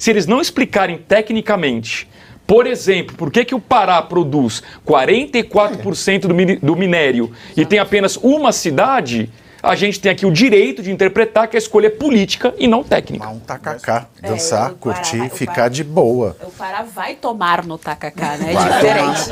Se eles não explicarem tecnicamente, por exemplo, por que o Pará produz 44% do minério e tem apenas uma cidade, a gente tem aqui o direito de interpretar que a escolha é política e não técnica. Um tacacá, dançar, curtir, ficar de boa. O Pará vai tomar no tacacá, né? Vai É diferente.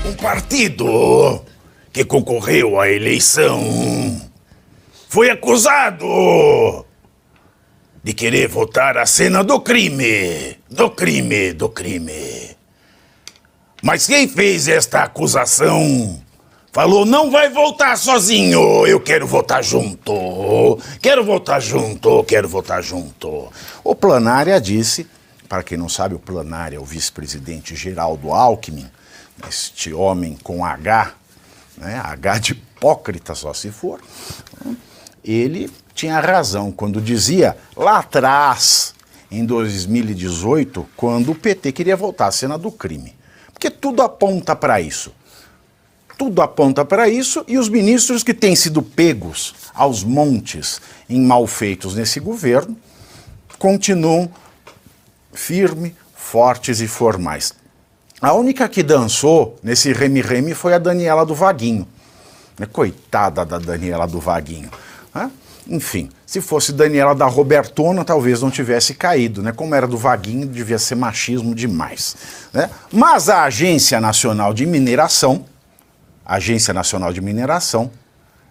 Um partido que concorreu à eleição foi acusado de querer votar a cena do crime. Do crime. Mas quem fez esta acusação falou: não vai votar sozinho, eu quero votar junto. Quero votar junto. O Planária disse, para quem não sabe, o Planária é o vice-presidente Geraldo Alckmin, este homem com H, né? H de hipócrita só se for. Ele tinha razão quando dizia, lá atrás, em 2018, quando o PT queria voltar à cena do crime. Porque tudo aponta para isso. Tudo aponta para isso e os ministros que têm sido pegos aos montes em malfeitos nesse governo continuam firmes, fortes e formais. A única que dançou nesse reme-reme foi a Daniela do Vaguinho. Coitada da Daniela do Vaguinho. Enfim, se fosse Daniela da Robertona, talvez não tivesse caído, né? Como era do Vaguinho, devia ser machismo demais, né? Mas a Agência Nacional de Mineração,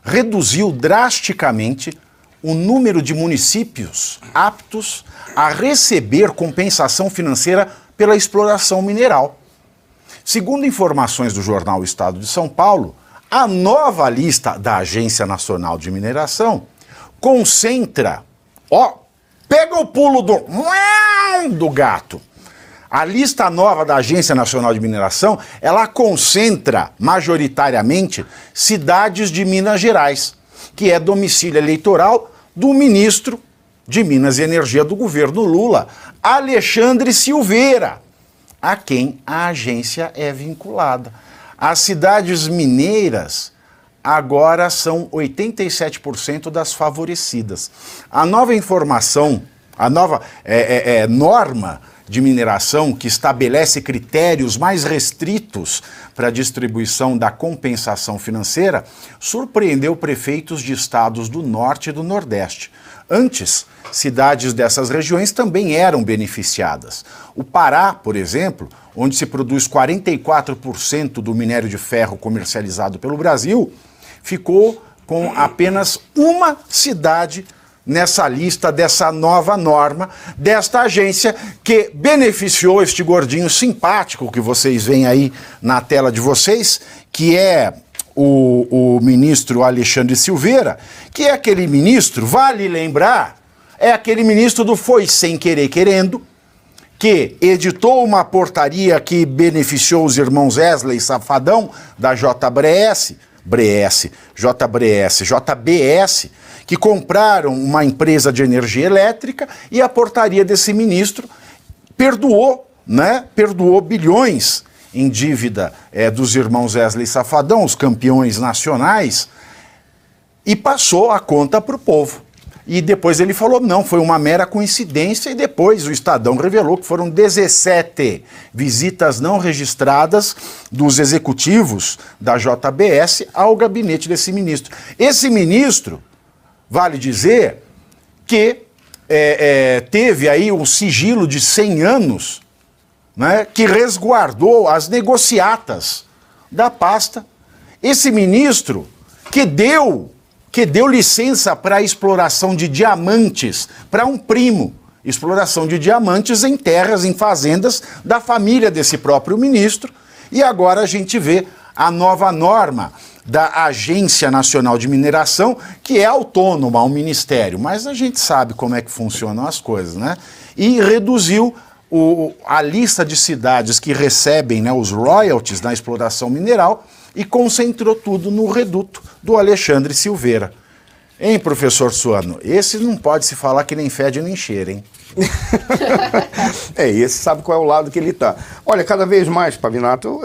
reduziu drasticamente o número de municípios aptos a receber compensação financeira pela exploração mineral. Segundo informações do jornal Estado de São Paulo, a nova lista da Agência Nacional de Mineração concentra, pega o pulo do gato. A lista nova da Agência Nacional de Mineração, ela concentra majoritariamente cidades de Minas Gerais, que é domicílio eleitoral do ministro de Minas e Energia do governo Lula, Alexandre Silveira, a quem a agência é vinculada. As cidades mineiras agora são 87% das favorecidas. A nova informação, a nova norma de mineração que estabelece critérios mais restritos para a distribuição da compensação financeira surpreendeu prefeitos de estados do Norte e do Nordeste. Antes, cidades dessas regiões também eram beneficiadas. O Pará, por exemplo, onde se produz 44% do minério de ferro comercializado pelo Brasil, ficou com apenas uma cidade nessa lista dessa nova norma, desta agência que beneficiou este gordinho simpático que vocês veem aí na tela de vocês, que é o ministro Alexandre Silveira, que é aquele ministro, vale lembrar, é aquele ministro do foi sem querer querendo, que editou uma portaria que beneficiou os irmãos Wesley Safadão da JBS, que compraram uma empresa de energia elétrica e a portaria desse ministro perdoou bilhões em dívida dos irmãos Wesley Safadão, os campeões nacionais, e passou a conta para o povo. E depois ele falou, não, foi uma mera coincidência, e depois o Estadão revelou que foram 17 visitas não registradas dos executivos da JBS ao gabinete desse ministro. Esse ministro, vale dizer, que teve aí um sigilo de 100 anos, né, que resguardou as negociatas da pasta. Esse ministro que deu licença para a exploração de diamantes para um primo, exploração de diamantes em terras, em fazendas da família desse próprio ministro, e agora a gente vê a nova norma da Agência Nacional de Mineração, que é autônoma ao Ministério, mas a gente sabe como é que funcionam as coisas, né? E reduziu a lista de cidades que recebem, né, os royalties na exploração mineral e concentrou tudo no reduto do Alexandre Silveira. Hein, professor Suano? Esse não pode se falar que nem fede nem cheira, hein? Esse sabe qual é o lado que ele está. Olha, cada vez mais, Pavinato,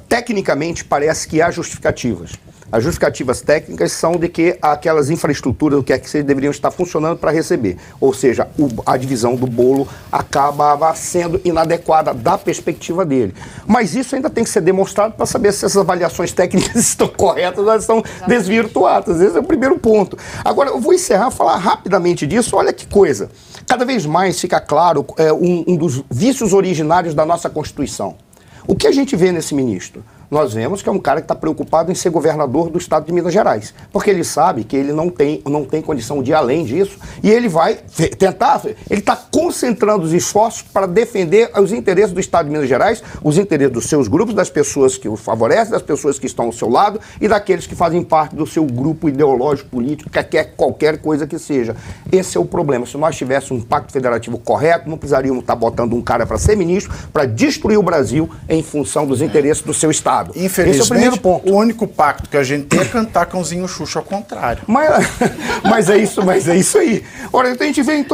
tecnicamente parece que há justificativas As justificativas técnicas são de que aquelas infraestruturas, o que é que seja, deveriam estar funcionando para receber. Ou seja, a divisão do bolo acabava sendo inadequada da perspectiva dele. Mas isso ainda tem que ser demonstrado para saber se essas avaliações técnicas estão corretas ou estão desvirtuadas. Esse é o primeiro ponto. Agora, eu vou encerrar, falar rapidamente disso. Olha que coisa. Cada vez mais fica claro um dos vícios originários da nossa Constituição. O que a gente vê nesse ministro? Nós vemos que é um cara que está preocupado em ser governador do estado de Minas Gerais, porque ele sabe que ele não tem condição de ir além disso, e ele vai tentar, ele está concentrando os esforços para defender os interesses do estado de Minas Gerais, os interesses dos seus grupos, das pessoas que o favorecem, das pessoas que estão ao seu lado e daqueles que fazem parte do seu grupo ideológico, político, que quer qualquer coisa que seja. Esse é o problema. Se nós tivéssemos um pacto federativo correto, não precisaríamos estar botando um cara para ser ministro, para destruir o Brasil em função dos interesses do seu estado. Infelizmente, esse é o primeiro ponto. O único pacto que a gente tem é cantar Cãozinho Xuxa ao contrário. Mas é isso aí. Ora, então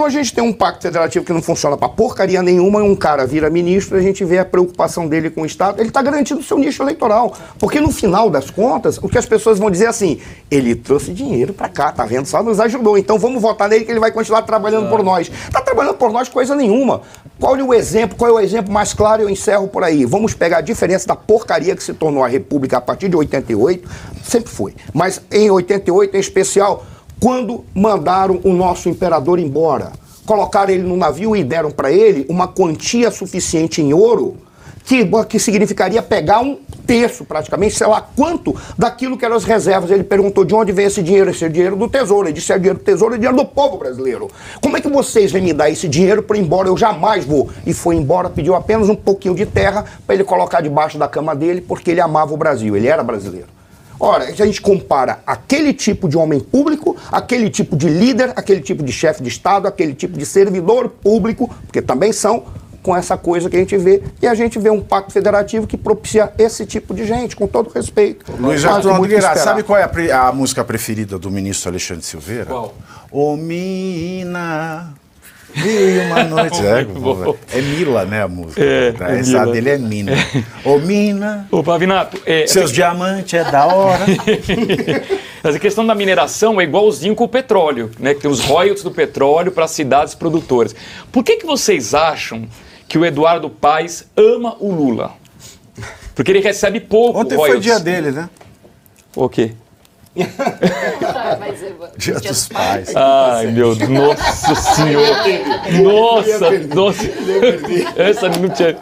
a gente tem um pacto federativo que não funciona para porcaria nenhuma, um cara vira ministro, a gente vê a preocupação dele com o Estado, ele está garantindo o seu nicho eleitoral. Porque no final das contas, o que as pessoas vão dizer assim, ele trouxe dinheiro para cá, tá vendo? Só nos ajudou, então vamos votar nele que ele vai continuar trabalhando por nós. Está trabalhando por nós coisa nenhuma. Qual é o exemplo mais claro? Eu encerro por aí. Vamos pegar a diferença da porcaria que se tornou a República a partir de 88, sempre foi. Mas em 88, em especial, quando mandaram o nosso imperador embora, colocaram ele no navio e deram para ele uma quantia suficiente em ouro, que significaria pegar um terço, praticamente, sei lá quanto, daquilo que eram as reservas. Ele perguntou de onde vem esse dinheiro do Tesouro. Ele disse, é dinheiro do Tesouro, é dinheiro do povo brasileiro. Como é que vocês vêm me dar esse dinheiro para ir embora? Eu jamais vou. E foi embora, pediu apenas um pouquinho de terra para ele colocar debaixo da cama dele, porque ele amava o Brasil, ele era brasileiro. Ora, se a gente compara aquele tipo de homem público, aquele tipo de líder, aquele tipo de chefe de Estado, aquele tipo de servidor público, porque também são, com essa coisa que a gente vê, e a gente vê um pacto federativo que propicia esse tipo de gente, com todo respeito. Luiz Arthur Nogueira, sabe qual é a música preferida do ministro Alexandre Silveira? Qual? Ô mina, vi uma noite. É Mila, né, a música? Essa dele é Mina. Ô mina, Ô, Pavinato, seus diamantes é da hora. Mas a questão da mineração é igualzinho com o petróleo, né? Que tem os royalties do petróleo para as cidades produtoras. Por que vocês acham que o Eduardo Paes ama o Lula? Porque ele recebe pouco Ontem royalties. foi dia dele, né? O quê? Dia dos Pais. Ai, meu Deus, nossa senhora. Nossa. Essa não tinha...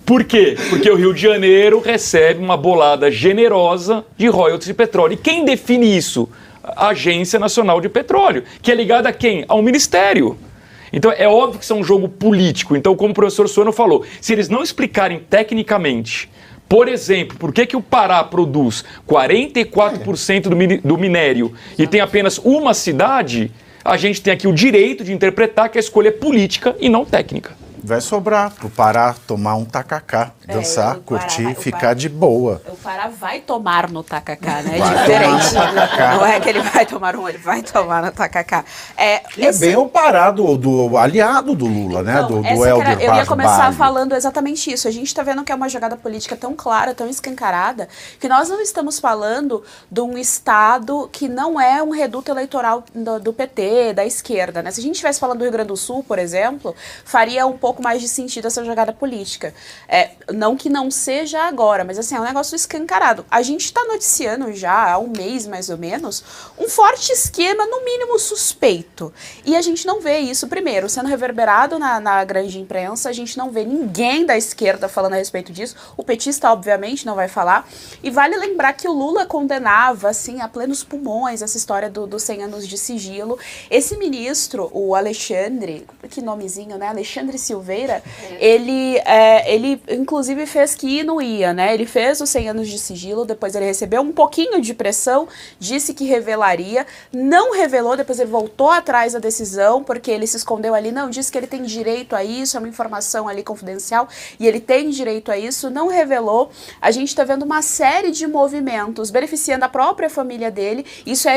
Por quê? Porque o Rio de Janeiro recebe uma bolada generosa de royalties de petróleo. E quem define isso? A Agência Nacional de Petróleo, que é ligada a quem? Ao Ministério. Então é óbvio que isso é um jogo político. Então, como o professor Suano falou, se eles não explicarem tecnicamente, por exemplo, por que o Pará produz 44% do minério e tem apenas uma cidade, a gente tem aqui o direito de interpretar que a escolha é política e não técnica. Vai sobrar pro Pará tomar um tacacá, dançar, curtir, ficar de boa. O Pará vai tomar no tacacá, né? É Vai diferente. tomar no tacacá. Não é que ele vai tomar ele vai tomar no tacacá. E é bem o Pará do aliado do Lula, né? Do essa Helder eu ia começar Barbalho. falando exatamente isso. A gente está vendo que é uma jogada política tão clara, tão escancarada, que nós não estamos falando de um Estado que não é um reduto eleitoral do PT, da esquerda, né? Se a gente estivesse falando do Rio Grande do Sul, por exemplo, faria um pouco mais de sentido essa jogada política. Não que não seja agora, mas assim, é um negócio escancarado. A gente está noticiando já há um mês, mais ou menos, um forte esquema, no mínimo suspeito. E a gente não vê isso, primeiro, sendo reverberado na grande imprensa, a gente não vê ninguém da esquerda falando a respeito disso. O petista, obviamente, não vai falar. E vale lembrar que o Lula condenava, assim, a plenos pulmões, essa história dos 100 anos de sigilo. Esse ministro, o Alexandre, que nomezinho, né? Alexandre Silveira, ele inclusive fez que não ia, né? Ele fez os 100 anos de sigilo, depois ele recebeu um pouquinho de pressão, disse que revelaria, não revelou, depois ele voltou atrás da decisão, porque ele se escondeu ali, não, disse que ele tem direito a isso, é uma informação ali confidencial, e ele tem direito a isso, não revelou. A gente está vendo uma série de movimentos beneficiando a própria família dele. Isso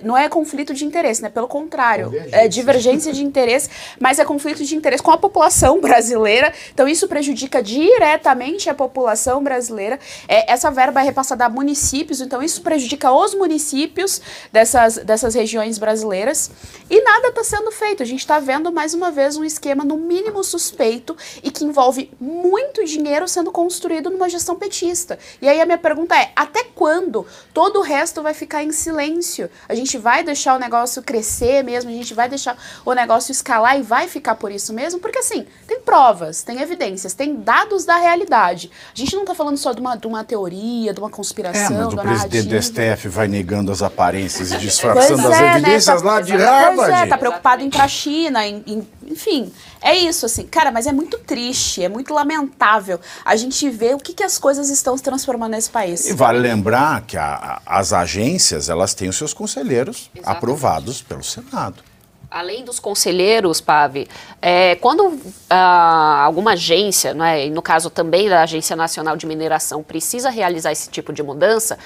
não é conflito de interesse, né? Pelo contrário, é divergência de interesse, mas é conflito de interesse com a população população brasileira, então isso prejudica diretamente a população brasileira. Essa verba é repassada a municípios, então isso prejudica os municípios dessas regiões brasileiras e nada está sendo feito. A gente está vendo mais uma vez um esquema no mínimo suspeito e que envolve muito dinheiro sendo construído numa gestão petista. E aí a minha pergunta é, até quando todo o resto vai ficar em silêncio? A gente vai deixar o negócio crescer mesmo? A gente vai deixar o negócio escalar e vai ficar por isso mesmo? Porque assim, tem provas, tem evidências, tem dados da realidade. A gente não está falando só de uma teoria, de uma conspiração, mas de o uma presidente do narrativa. STF vai negando as aparências e disfarçando as né, evidências lá de Harvard. Pois é, tá preocupado em ir pra China, enfim, é isso, assim. Cara, mas é muito triste, é muito lamentável a gente ver o que as coisas estão se transformando nesse país. E vale lembrar que as agências, elas têm os seus conselheiros aprovados pelo Senado. Além dos conselheiros, Pave, quando alguma agência, né, e no caso também da Agência Nacional de Mineração, precisa realizar esse tipo de mudança,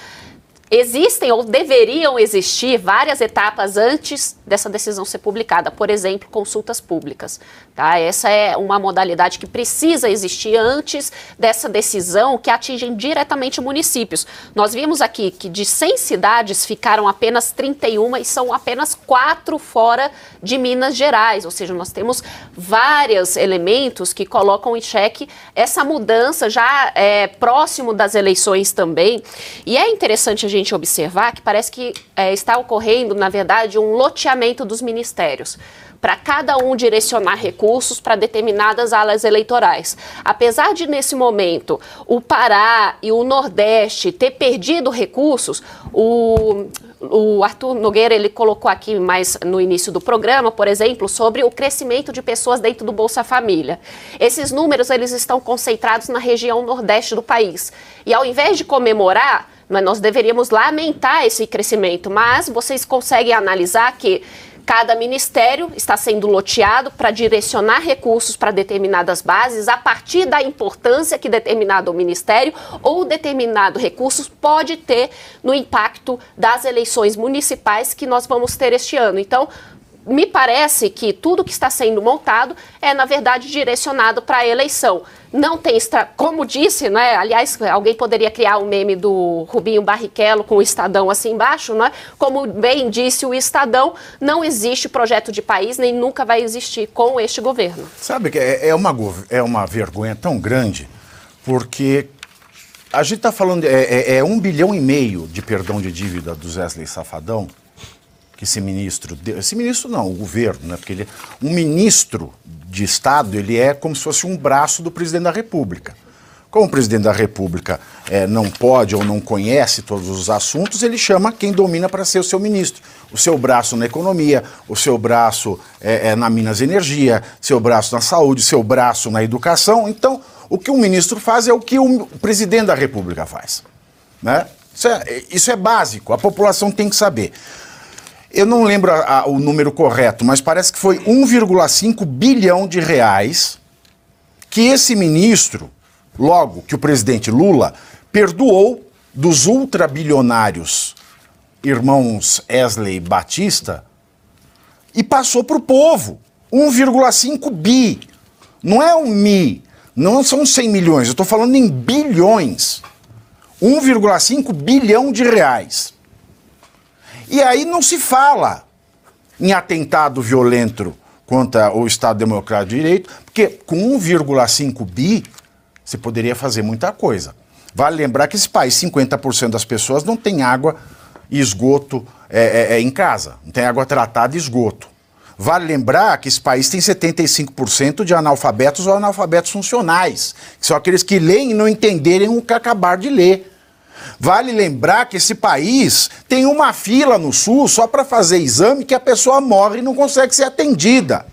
existem ou deveriam existir várias etapas antes dessa decisão ser publicada. Por exemplo, consultas públicas. Tá? Essa é uma modalidade que precisa existir antes dessa decisão que atingem diretamente municípios. Nós vimos aqui que de 100 cidades ficaram apenas 31 e são apenas 4 fora de Minas Gerais. Ou seja, nós temos vários elementos que colocam em xeque essa mudança já próximo das eleições também. E é interessante a gente observar que parece que está ocorrendo, na verdade, um loteamento dos ministérios, para cada um direcionar recursos para determinadas alas eleitorais. Apesar de, nesse momento, o Pará e o Nordeste ter perdido recursos, o Arthur Nogueira, ele colocou aqui mais no início do programa, por exemplo, sobre o crescimento de pessoas dentro do Bolsa Família. Esses números, eles estão concentrados na região Nordeste do país. E ao invés de comemorar, nós deveríamos lamentar esse crescimento, mas vocês conseguem analisar que cada ministério está sendo loteado para direcionar recursos para determinadas bases a partir da importância que determinado ministério ou determinado recurso pode ter no impacto das eleições municipais que nós vamos ter este ano. Então, me parece que tudo que está sendo montado é, na verdade, direcionado para a eleição. Não tem, como disse, né? Aliás, alguém poderia criar um meme do Rubinho Barrichello com o Estadão assim embaixo, né? Como bem disse o Estadão, não existe projeto de país, nem nunca vai existir com este governo. Sabe que é uma vergonha tão grande, porque a gente está falando, 1,5 bilhão de perdão de dívida do Wesley Safadão, que esse ministro não, o governo, né? Porque um ministro de Estado, ele é como se fosse um braço do presidente da República. Como o presidente da República não pode ou não conhece todos os assuntos, ele chama quem domina para ser o seu ministro. O seu braço na economia, o seu braço na Minas Energia, seu braço na saúde, seu braço na educação. Então, o que um ministro faz é o que o presidente da República faz. Né? Isso é básico, a população tem que saber. Eu não lembro o número correto, mas parece que foi 1,5 bilhão de reais que esse ministro, logo que o presidente Lula, perdoou dos ultrabilionários irmãos Wesley Batista e passou para o povo. 1,5 bi. Não é não são 100 milhões, eu estou falando em bilhões. 1,5 bilhão de reais. E aí não se fala em atentado violento contra o Estado Democrático de Direito, porque com 1,5 bi você poderia fazer muita coisa. Vale lembrar que esse país, 50% das pessoas não tem água e esgoto em casa, não tem água tratada e esgoto. Vale lembrar que esse país tem 75% de analfabetos ou analfabetos funcionais, que são aqueles que leem e não entenderem o que acabaram de ler. Vale lembrar que esse país tem uma fila no SUS só para fazer exame que a pessoa morre e não consegue ser atendida.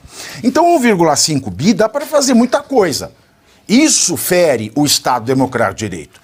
Então 1,5 bi dá para fazer muita coisa. Isso fere o Estado Democrático de Direito.